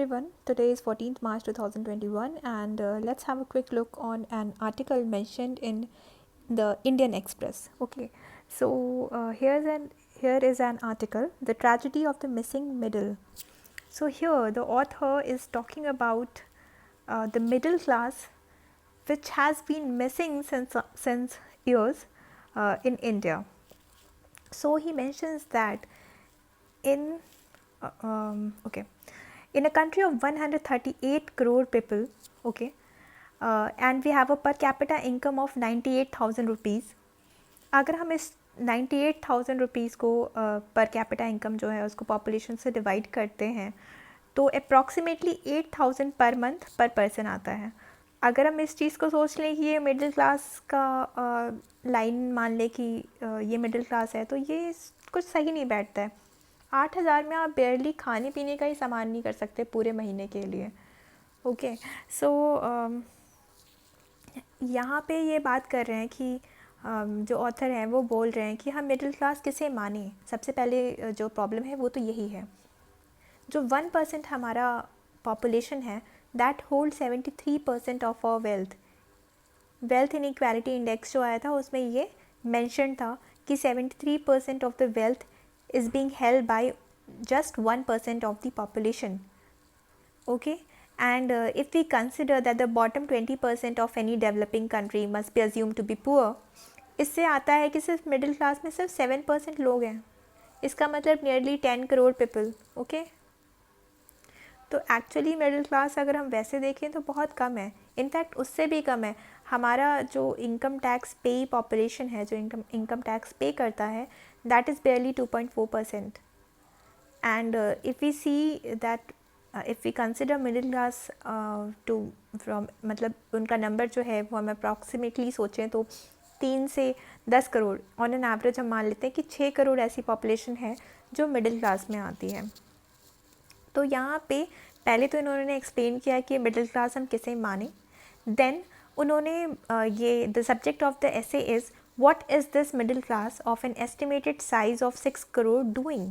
Everyone, today is 14th March 2021 and let's have a quick look on an article mentioned in the Indian Express. Okay, so here is an article, The Tragedy of the Missing Middle. So here the author is talking about the middle class which has been missing since years in India. So he mentions that in okay, in a country of 138 crore people, okay, and we have a per capita income of 98,000 rupees. अगर हम इस 98,000 rupees को per capita income जो है उसको population से divide करते हैं तो अप्रॉक्सीमेटली 8,000 पर मंथ पर पर्सन आता है. अगर हम इस चीज़ को सोच लें कि ये मिडिल क्लास का लाइन मान लें कि ये मिडिल क्लास है तो ये कुछ सही नहीं बैठता है. 8,000 में आप बेयरली खाने पीने का ही सामान नहीं कर सकते पूरे महीने के लिए. ओके, सो यहाँ पे ये बात कर रहे हैं कि जो ऑथर हैं वो बोल रहे हैं कि हम मिडिल क्लास किसे माने. सबसे पहले जो प्रॉब्लम है वो तो यही है. जो 1% हमारा पॉपुलेशन है that hold 73% of our wealth. Wealth inequality index जो आया था उसमें ये मेंशन था कि 73% of the wealth is being held by just 1% of the population. Okay, and if we consider that the bottom 20% of any developing country must be assumed to be poor, इससे आता है कि सिर्फ मिडिल क्लास में सिर्फ 7% लोग हैं. इसका मतलब नियरली 10 करोड़ पीपल. ओके, तो एक्चुअली मिडिल क्लास अगर हम वैसे देखें तो बहुत कम है. इनफैक्ट उससे भी कम है. हमारा जो इनकम टैक्स पे पॉपुलेशन है जो इनकम टैक्स पे करता है that is barely 2.4%. And if we see that if we consider middle class to from मतलब उनका नंबर जो है वो हम अप्रॉक्सीमेटली सोचें तो 3 से 10 करोड़ ऑन एन एवरेज हम मान लेते हैं कि 6 करोड़ ऐसी पॉपुलेशन है जो मिडिल क्लास में आती है. तो यहाँ पे पहले तो इन्होंने एक्सप्लेन किया कि मिडिल क्लास हम किसे माने. देन उन्होंने ये the subject of the essay is What is this middle class of an estimated size of 6 crore doing?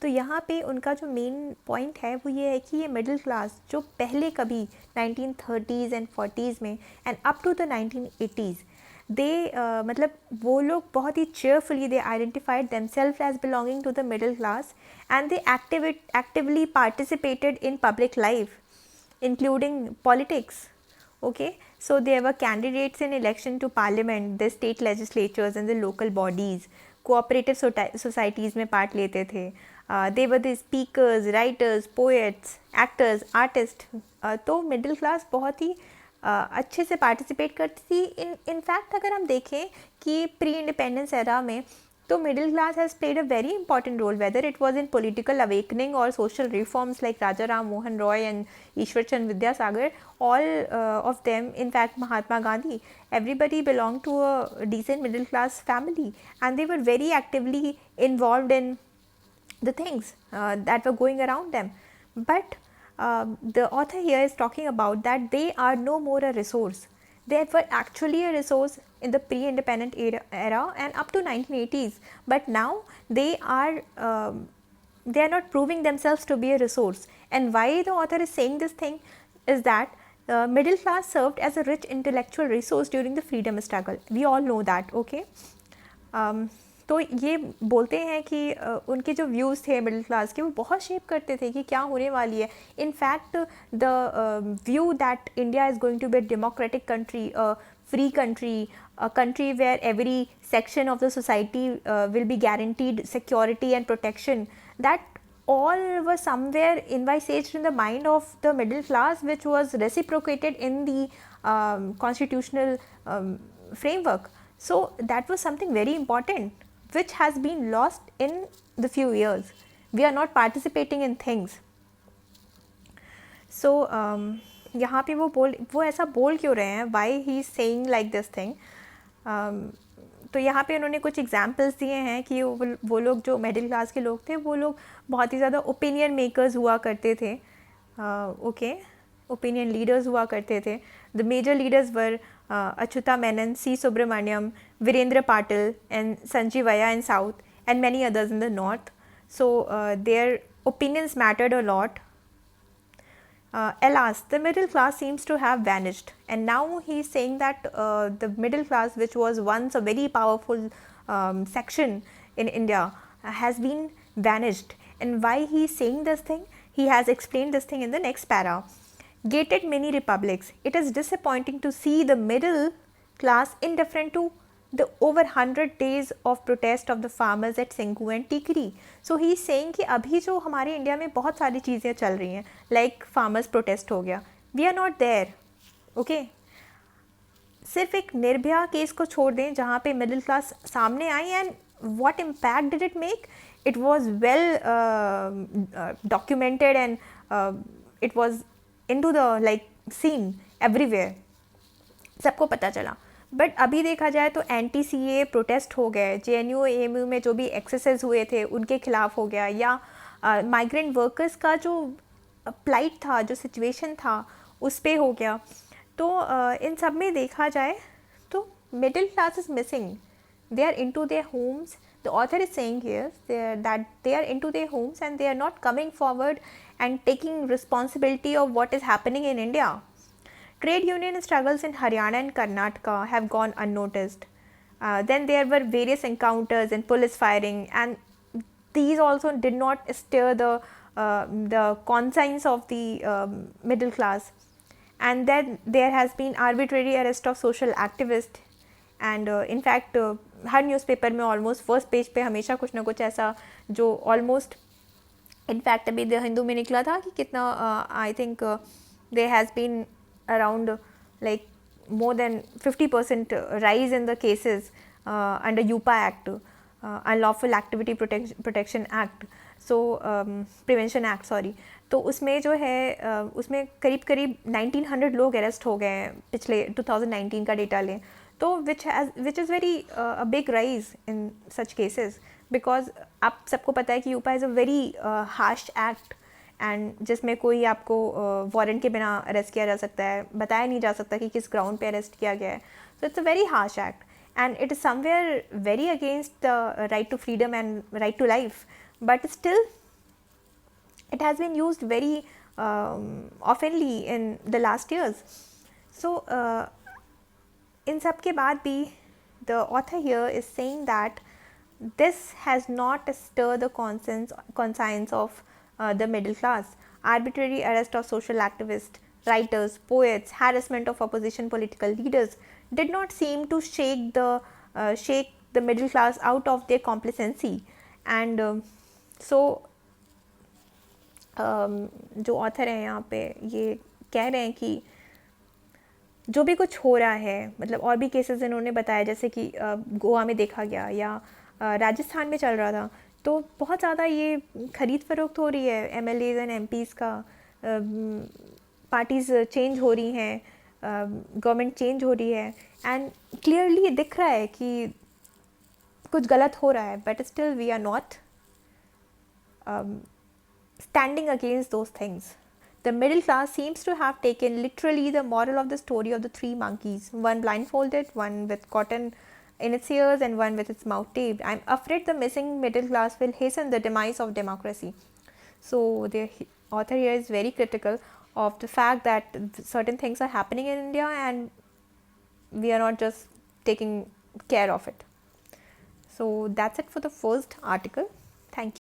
तो यहाँ पे उनका जो मेन पॉइंट है वो ये है कि ये मिडिल क्लास जो पहले कभी 1930s एंड 40s में and up to the 1980s they मतलब वो लोग बहुत ही cheerfully they identified themselves as belonging to the middle class and they actively participated in public life including politics. Okay, so there were candidates in election to parliament, the state legislatures and the local bodies. Cooperative societies में part लेते थे. They were the speakers, writers, poets, actors, artists. तो middle class बहुत ही अच्छे से participate करती थी. In fact अगर हम देखें कि प्री इंडिपेंडेंस एरा में तो middle class has played a very important role, whether it was in political awakening or social reforms like Raja Ram Mohan Roy and Ishwar Chand Vidyasagar. All of them, in fact Mahatma Gandhi, everybody belonged to a decent middle class family and they were very actively involved in the things that were going around them. But the author here is talking about that they are no more a resource. They were actually a resource in the pre-independent era and up to 1980s, but now they are not proving themselves to be a resource. And why the author is saying this thing is that middle class served as a rich intellectual resource during the freedom struggle. We all know that. Okay, तो ये बोलते हैं कि उनके जो views थे middle class के वो बहुत शेप करते थे कि क्या होने वाली है. In fact the view that India is going to be a democratic country, a free country, a country where every section of the society will be guaranteed security and protection, that all were somewhere envisaged in the mind of the middle class, which was reciprocated in the constitutional framework. So that was something very important which has been lost in the few years. We are not participating in things. So यहाँ पे वो ऐसा बोल क्यों रहे हैं, why he is saying like this thing. तो यहाँ पे उन्होंने कुछ एग्जाम्पल्स दिए हैं कि वो लोग जो मिडिल क्लास के लोग थे वो लोग बहुत ही ज़्यादा ओपिनियन मेकर्स हुआ करते थे. ओके, ओपिनियन लीडर्स हुआ करते थे. The major leaders were Achyuta Menon, C Subramaniam, Virendra Patil and Sanjeevaiah in south and many others in the north. So their opinions mattered a lot. Alas, the middle class seems to have vanished, and now he is saying that the middle class, which was once a very powerful section in India, has been vanished. And why he is saying this thing? He has explained this thing in the next para. Gated mini republics. It is disappointing to see the middle class indifferent to the over 100 days of protest of the farmers at Singhu and Tikri. So he is saying कि अभी जो हमारे India में बहुत सारी चीज़ें चल रही हैं, like farmers protest हो गया, we are not there, okay? सिर्फ एक निर्भया केस को छोड़ दें जहाँ पे मिडिल क्लास सामने आई, and what impact did it make? It was well documented, and it was into the like scene everywhere, सबको पता चला. बट अभी देखा जाए तो एंटी CAA प्रोटेस्ट हो गए, JNU AMU में जो भी एक्सेसेस हुए थे उनके खिलाफ हो गया, या माइग्रेंट वर्कर्स का जो प्लाइट था, जो सिचुएशन था, उस पे हो गया. तो इन सब में देखा जाए तो middle class is missing. They are into their homes. The author is saying here that they are into their homes and they are not coming forward and taking responsibility of what is happening in India. Trade union struggles in Haryana and Karnataka have gone unnoticed. Then there were various encounters and police firing, and these also did not stir the conscience of the middle class. And then there has been arbitrary arrest of social activists, and in fact हर newspaper में almost first page पे हमेशा कुछ ना कुछ ऐसा जो almost in fact अभी द हिंदू में निकला था कि कितना I think there has been around like more than 50% rise in the cases under UPA Act, Unlawful Activity Protection Act, so Prevention Act, sorry. तो उसमें जो है उसमें करीब करीब 1900 लोग अरेस्ट हो गए हैं पिछले 2019 का डेटा लें तो which is very a big rise in such cases, because आप सबको पता है कि UAPA is a very harsh act, and जिसमें कोई आपको वारंट के बिना अरेस्ट किया जा सकता है, बताया नहीं जा सकता कि किस ग्राउंड पे अरेस्ट किया गया है. So it's a very harsh act, and it is somewhere very against the right to freedom and right to life, but still it has been used very oftenly in the last years. So in सब के बाद भी the author here is saying that this has not stirred the conscience of the middle class. Arbitrary arrest of social activists, writers, poets, harassment of opposition political leaders did not seem to shake the middle class out of their complacency. And so जो author हैं यहाँ पे ये कह रहे हैं कि जो भी कुछ हो रहा है, मतलब और भी केसेस इन्होंने बताया जैसे कि गोवा में देखा गया या राजस्थान में चल रहा था, तो बहुत ज़्यादा ये ख़रीद फरोख्त हो रही है MLAs एंड MPs का, पार्टीज़ चेंज हो रही हैं, गवर्नमेंट चेंज हो रही है, एंड क्लियरली दिख रहा है कि कुछ गलत हो रहा है, but still we are not standing against those things. The middle class seems to have taken literally the moral of the story of the three monkeys, one blindfolded, one with cotton in its ears, and one with its mouth taped. I'm afraid the missing middle class will hasten the demise of democracy. So the author here is very critical of the fact that certain things are happening in India and we are not just taking care of it. So that's it for the first article. Thank you.